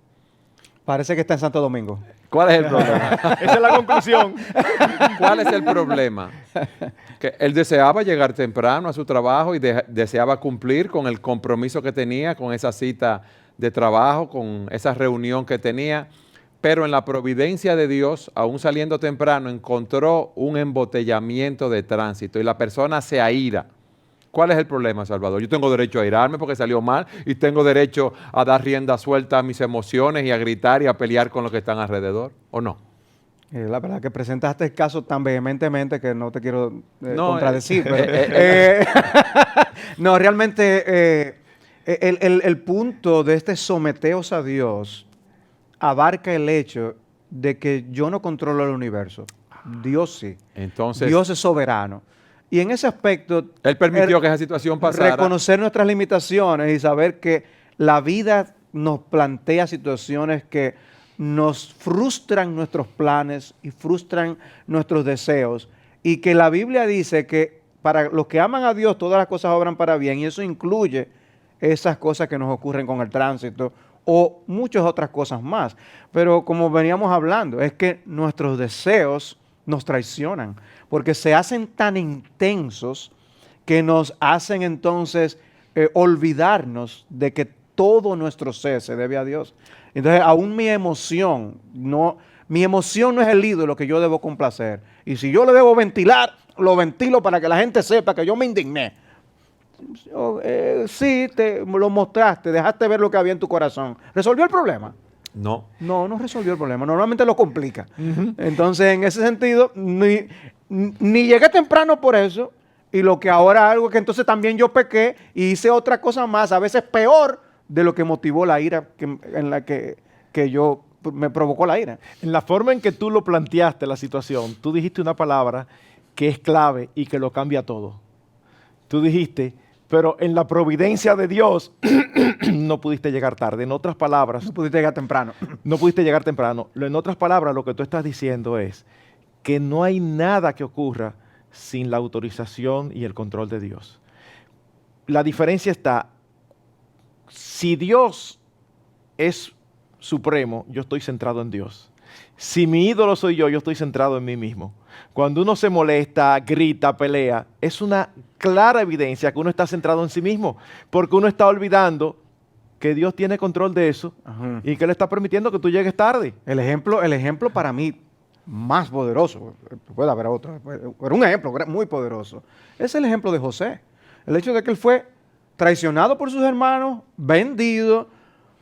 Parece que está en Santo Domingo. ¿Cuál es el problema? Esa es la conclusión. ¿Cuál es el problema? Que él deseaba llegar temprano a su trabajo y deseaba cumplir con el compromiso que tenía, con esa cita de trabajo, con esa reunión que tenía, pero en la providencia de Dios, aún saliendo temprano, encontró un embotellamiento de tránsito y la persona se aíra. ¿Cuál es el problema, Salvador? Yo tengo derecho a airarme porque salió mal y tengo derecho a dar rienda suelta a mis emociones y a gritar y a pelear con los que están alrededor, ¿o no? La verdad que presentaste el caso tan vehementemente que no te quiero No, contradecir. No, realmente el punto de este someteos a Dios abarca el hecho de que yo no controlo el universo. Dios sí. Entonces, Dios es soberano. Y en ese aspecto, Él permitió que esa situación pasara. reconocer nuestras limitaciones y saber que la vida nos plantea situaciones que nos frustran nuestros planes y frustran nuestros deseos. Y que la Biblia dice que para los que aman a Dios todas las cosas obran para bien, y eso incluye esas cosas que nos ocurren con el tránsito o muchas otras cosas más. Pero como veníamos hablando, es que nuestros deseos nos traicionan, porque se hacen tan intensos que nos hacen entonces olvidarnos de que todo nuestro ser se debe a Dios. Entonces, aún mi emoción no es el ídolo que yo debo complacer. Y si yo le debo ventilar, lo ventilo para que la gente sepa que yo me indigné. Sí, lo mostraste, dejaste ver lo que había en tu corazón. ¿Resolvió el problema? No. No resolvió el problema. Normalmente lo complica. Entonces, en ese sentido, ni llegué temprano por eso. Y lo que ahora algo que entonces también yo pequé y hice otra cosa más, a veces peor de lo que motivó la ira en la que yo me provocó la ira. En la forma en que tú lo planteaste la situación, tú dijiste una palabra que es clave y que lo cambia todo. Tú dijiste, pero en la providencia de Dios no pudiste llegar tarde. En otras palabras, No pudiste llegar temprano. no pudiste llegar temprano. En otras palabras, lo que tú estás diciendo es que no hay nada que ocurra sin la autorización y el control de Dios. La diferencia está, si Dios es supremo, yo estoy centrado en Dios. Si mi ídolo soy yo estoy centrado en mí mismo. Cuando uno se molesta, grita, pelea, es una clara evidencia que uno está centrado en sí mismo, porque uno está olvidando que Dios tiene control de eso y que Él está permitiendo que tú llegues tarde. El ejemplo para mí más poderoso, puede haber otro, pero un ejemplo muy poderoso, es el ejemplo de José. El hecho de que él fue traicionado por sus hermanos, vendido,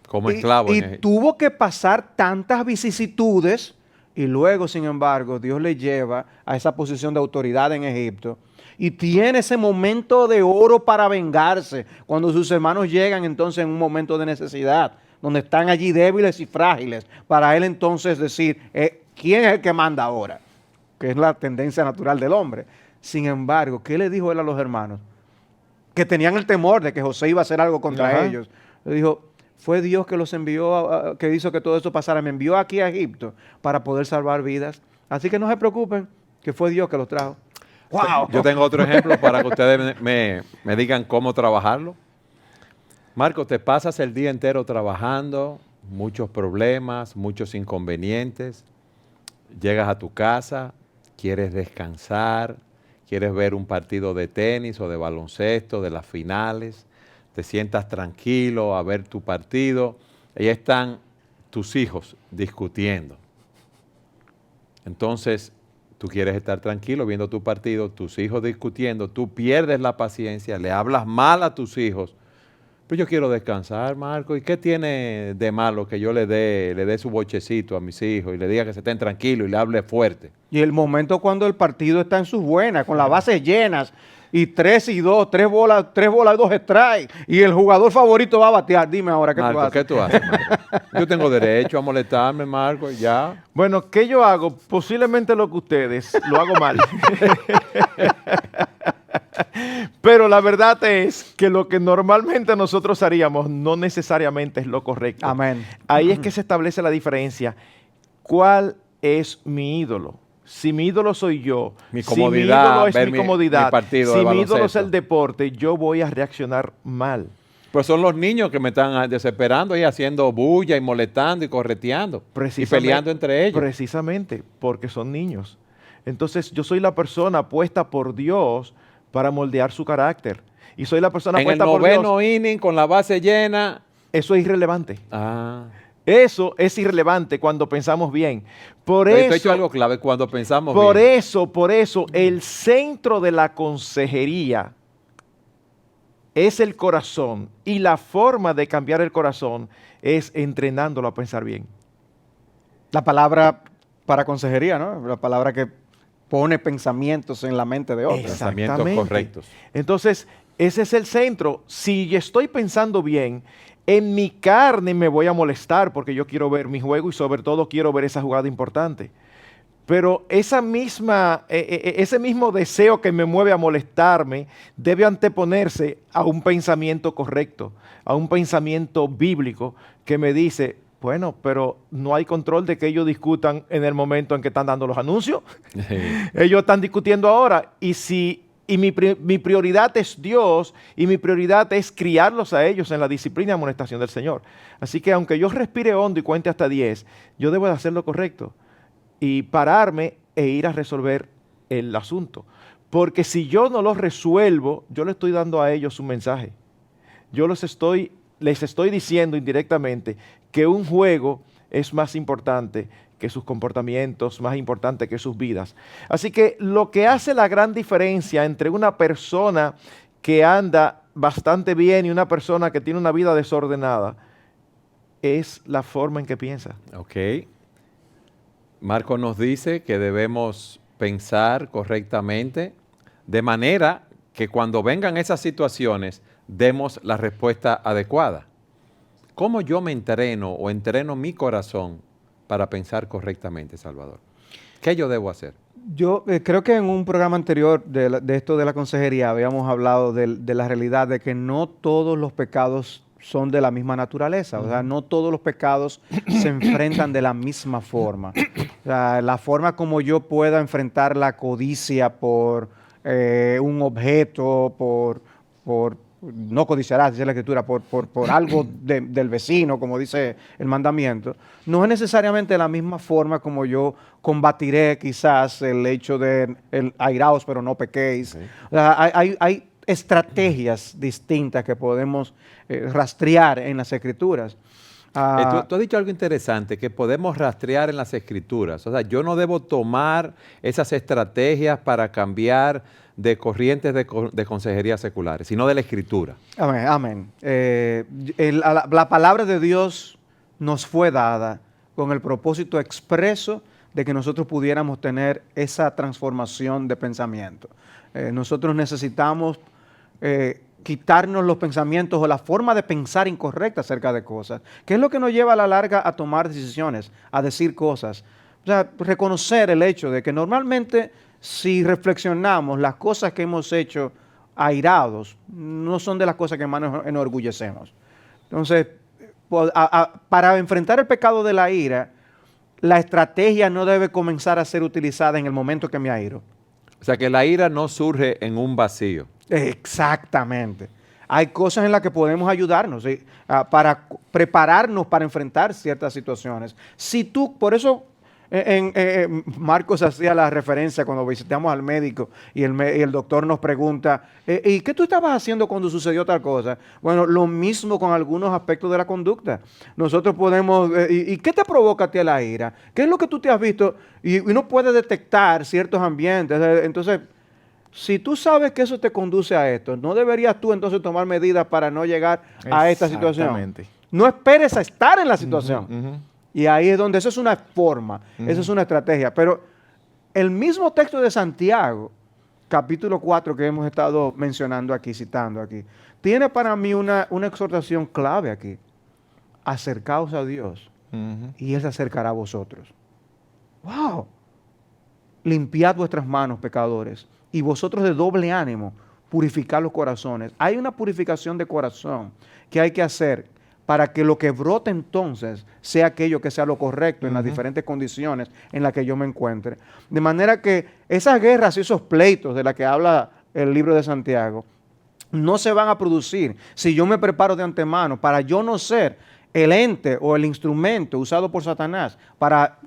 Como esclavo. y en Egipto. tuvo que pasar tantas vicisitudes y luego, sin embargo, Dios le lleva a esa posición de autoridad en Egipto y tiene ese momento de oro para vengarse cuando sus hermanos llegan entonces en un momento de necesidad, donde están allí débiles y frágiles, para él entonces decir, ¿quién es el que manda ahora? Que es la tendencia natural del hombre. Sin embargo, ¿qué le dijo él a los hermanos? Que tenían el temor de que José iba a hacer algo contra Ajá. ellos. Le dijo, fue Dios que los envió, que hizo que todo esto pasara. Me envió aquí a Egipto para poder salvar vidas. Así que no se preocupen, que fue Dios que los trajo. ¡Wow! Yo tengo otro ejemplo para que ustedes me digan cómo trabajarlo. Marco, te pasas el día entero trabajando, muchos problemas, muchos inconvenientes. Llegas a tu casa, quieres descansar, quieres ver un partido de tenis o de baloncesto, de las finales, te sientas tranquilo a ver tu partido. Ahí están tus hijos discutiendo. Entonces, tú quieres estar tranquilo viendo tu partido, tus hijos discutiendo, tú pierdes la paciencia, le hablas mal a tus hijos. Pero yo quiero descansar, Marco. ¿Y qué tiene de malo que yo le dé su bochecito a mis hijos y le diga que se estén tranquilos y le hable fuerte? Y el momento cuando el partido está en sus buenas, con las bases llenas, y 3-2, 3 bolas y 2 strikes, y el jugador favorito va a batear. Dime ahora, ¿qué tú Marco, haces? ¿qué tú haces, Marco? Yo tengo derecho a molestarme, Marco, y ya. Bueno, ¿qué yo hago? Posiblemente lo que ustedes, lo hago mal. Pero la verdad es que lo que normalmente nosotros haríamos no necesariamente es lo correcto. Amén. Ahí es que se establece la diferencia. ¿Cuál es mi ídolo? Si mi ídolo soy yo, Mi si comodidad, mi ídolo es ver mi mi comodidad, partido si de mi ídolo es baloncesto. el deporte, yo voy a reaccionar mal. Pues son los niños que me están desesperando y haciendo bulla y molestando y correteando y peleando entre ellos. Precisamente, porque son niños. Entonces, yo soy la persona puesta por Dios para moldear su carácter. Y soy la persona En el puesta por Dios. noveno inning, con la base llena. Eso es irrelevante. Ah. Eso es irrelevante cuando pensamos bien. Por Pero te he eso, hecho algo clave cuando pensamos por bien. eso, el centro de la consejería es el corazón. Y la forma de cambiar el corazón es entrenándolo a pensar bien. La palabra para consejería, ¿no? La palabra que pone pensamientos en la mente de otros. Pensamientos Exactamente. correctos. Entonces, ese es el centro. Si estoy pensando bien, en mi carne me voy a molestar porque yo quiero ver mi juego y sobre todo quiero ver esa jugada importante. Pero ese mismo deseo que me mueve a molestarme debe anteponerse a un pensamiento correcto, a un pensamiento bíblico que me dice, bueno, pero no hay control de que ellos discutan en el momento en que están dando los anuncios. Ellos están discutiendo ahora y mi prioridad es Dios y mi prioridad es criarlos a ellos en la disciplina y amonestación del Señor. Así que aunque yo respire hondo y cuente hasta 10, yo debo de hacer lo correcto y pararme e ir a resolver el asunto. Porque si yo no lo resuelvo, yo le estoy dando a ellos un mensaje. Yo les estoy diciendo indirectamente que un juego es más importante que sus comportamientos, más importante que sus vidas. Así que lo que hace la gran diferencia entre una persona que anda bastante bien y una persona que tiene una vida desordenada es la forma en que piensa. Ok. Marco nos dice que debemos pensar correctamente de manera que cuando vengan esas situaciones demos la respuesta adecuada. ¿Cómo yo me entreno o entreno mi corazón para pensar correctamente, Salvador? ¿Qué yo debo hacer? Yo creo que en un programa anterior de esto de la consejería habíamos hablado de la realidad de que no todos los pecados son de la misma naturaleza, o sea, no todos los pecados se enfrentan de la misma forma. O sea, la forma como yo pueda enfrentar la codicia por un objeto, no codiciarás, dice la Escritura, por algo del vecino, como dice el mandamiento, no es necesariamente la misma forma como yo combatiré quizás el hecho de airaos pero no pequéis. Okay. O sea, hay estrategias distintas que podemos rastrear en las Escrituras. Tú has dicho algo interesante, que podemos rastrear en las Escrituras. O sea, yo no debo tomar esas estrategias para cambiar de corrientes de consejería seculares, sino de la Escritura. Amén, amén. La palabra de Dios nos fue dada con el propósito expreso de que nosotros pudiéramos tener esa transformación de pensamiento. Nosotros necesitamos quitarnos los pensamientos o la forma de pensar incorrecta acerca de cosas, que es lo que nos lleva a la larga a tomar decisiones, a decir cosas. O sea, reconocer el hecho de que normalmente si reflexionamos, las cosas que hemos hecho airados no son de las cosas que más nos enorgullecemos. Entonces, para enfrentar el pecado de la ira, la estrategia no debe comenzar a ser utilizada en el momento que me airo. O sea, que la ira no surge en un vacío. Exactamente. Hay cosas en las que podemos ayudarnos para prepararnos para enfrentar ciertas situaciones. Si tú, por eso Marcos hacía la referencia cuando visitamos al médico y el doctor nos pregunta, ¿y qué tú estabas haciendo cuando sucedió tal cosa? Bueno, lo mismo con algunos aspectos de la conducta. Nosotros podemos, ¿y qué te provoca a ti la ira? ¿Qué es lo que tú te has visto? Y uno puede detectar ciertos ambientes. Entonces, si tú sabes que eso te conduce a esto, ¿no deberías tú entonces tomar medidas para no llegar a esta situación? No esperes a estar en la situación. Y ahí es donde eso es una forma, eso es una estrategia. Pero el mismo texto de Santiago, capítulo 4 que hemos estado mencionando aquí, citando aquí, tiene para mí una exhortación clave aquí. Acercaos a Dios y Él se acercará a vosotros. ¡Wow! Limpiad vuestras manos, pecadores, y vosotros de doble ánimo, purificad los corazones. Hay una purificación de corazón que hay que hacer para que lo que brote entonces sea aquello que sea lo correcto en las diferentes condiciones en las que yo me encuentre. De manera que esas guerras y esos pleitos de las que habla el libro de Santiago no se van a producir si yo me preparo de antemano para yo no ser el ente o el instrumento usado por Satanás para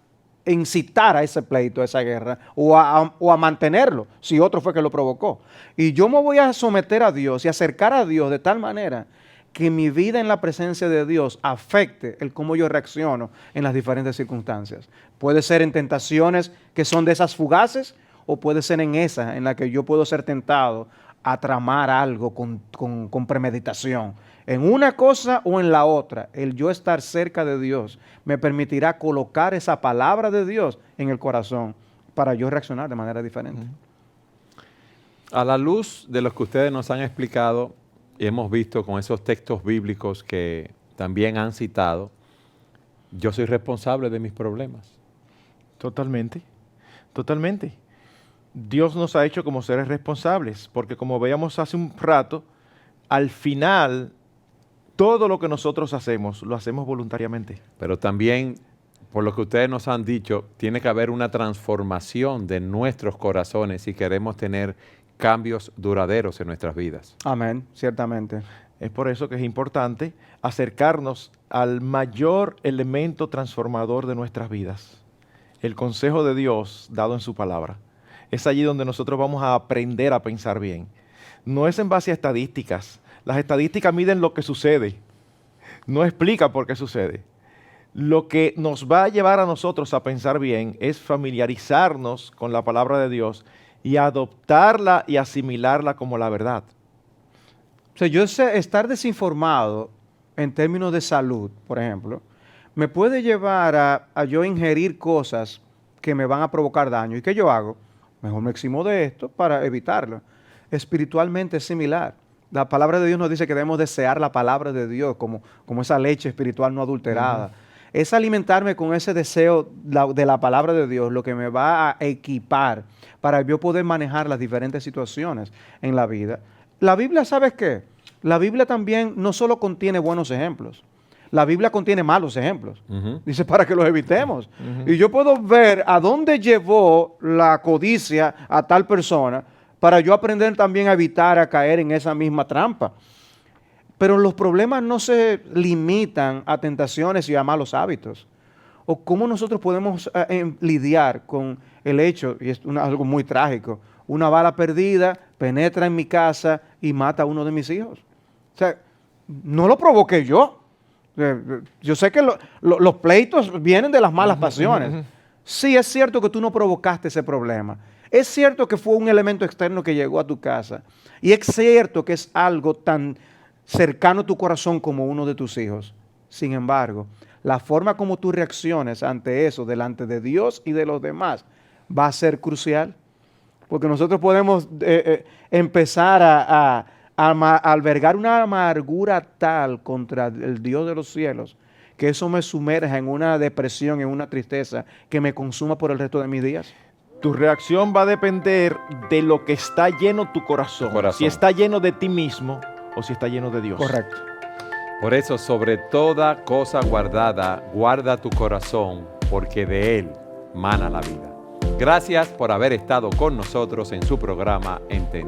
incitar a ese pleito, a esa guerra, o a mantenerlo, si otro fue que lo provocó. Y yo me voy a someter a Dios y acercar a Dios de tal manera que mi vida en la presencia de Dios afecte el cómo yo reacciono en las diferentes circunstancias. Puede ser en tentaciones que son de esas fugaces, o puede ser en esa en la que yo puedo ser tentado a tramar algo con premeditación. En una cosa o en la otra, el yo estar cerca de Dios me permitirá colocar esa palabra de Dios en el corazón para yo reaccionar de manera diferente. A la luz de lo que ustedes nos han explicado y hemos visto con esos textos bíblicos que también han citado, yo soy responsable de mis problemas. Totalmente, totalmente. Dios nos ha hecho como seres responsables, porque como veíamos hace un rato, al final todo lo que nosotros hacemos, lo hacemos voluntariamente. Pero también, por lo que ustedes nos han dicho, tiene que haber una transformación de nuestros corazones si queremos tener cambios duraderos en nuestras vidas. Amén, ciertamente. Es por eso que es importante acercarnos al mayor elemento transformador de nuestras vidas, el consejo de Dios dado en su palabra. Es allí donde nosotros vamos a aprender a pensar bien. No es en base a estadísticas. Las estadísticas miden lo que sucede, no explica por qué sucede. Lo que nos va a llevar a nosotros a pensar bien es familiarizarnos con la palabra de Dios y adoptarla y asimilarla como la verdad. O sea, yo sé, estar desinformado en términos de salud, por ejemplo, me puede llevar a yo ingerir cosas que me van a provocar daño. ¿Y qué yo hago? Mejor me eximo de esto para evitarlo. Espiritualmente es similar. La palabra de Dios nos dice que debemos desear la palabra de Dios como esa leche espiritual no adulterada. Es alimentarme con ese deseo de la palabra de Dios lo que me va a equipar para yo poder manejar las diferentes situaciones en la vida. La Biblia, ¿sabes qué? La Biblia también no solo contiene buenos ejemplos, la Biblia contiene malos ejemplos. Dice para que los evitemos. Y yo puedo ver a dónde llevó la codicia a tal persona para yo aprender también a evitar a caer en esa misma trampa. Pero los problemas no se limitan a tentaciones y a malos hábitos. O cómo nosotros podemos lidiar con el hecho, y es algo muy trágico, una bala perdida penetra en mi casa y mata a uno de mis hijos. O sea, no lo provoqué yo. Yo sé que los pleitos vienen de las malas pasiones. Sí, es cierto que tú no provocaste ese problema. Es cierto que fue un elemento externo que llegó a tu casa. Y es cierto que es algo tan cercano a tu corazón como uno de tus hijos. Sin embargo, la forma como tú reacciones ante eso, delante de Dios y de los demás, va a ser crucial. Porque nosotros podemos empezar a albergar una amargura tal contra el Dios de los cielos, que eso me sumerja en una depresión, en una tristeza, que me consuma por el resto de mis días. Tu reacción va a depender de lo que está lleno tu corazón. Corazón. Si está lleno de ti mismo o si está lleno de Dios. Correcto. Por eso, sobre toda cosa guardada, guarda tu corazón, porque de él mana la vida. Gracias por haber estado con nosotros en su programa Entendiendo.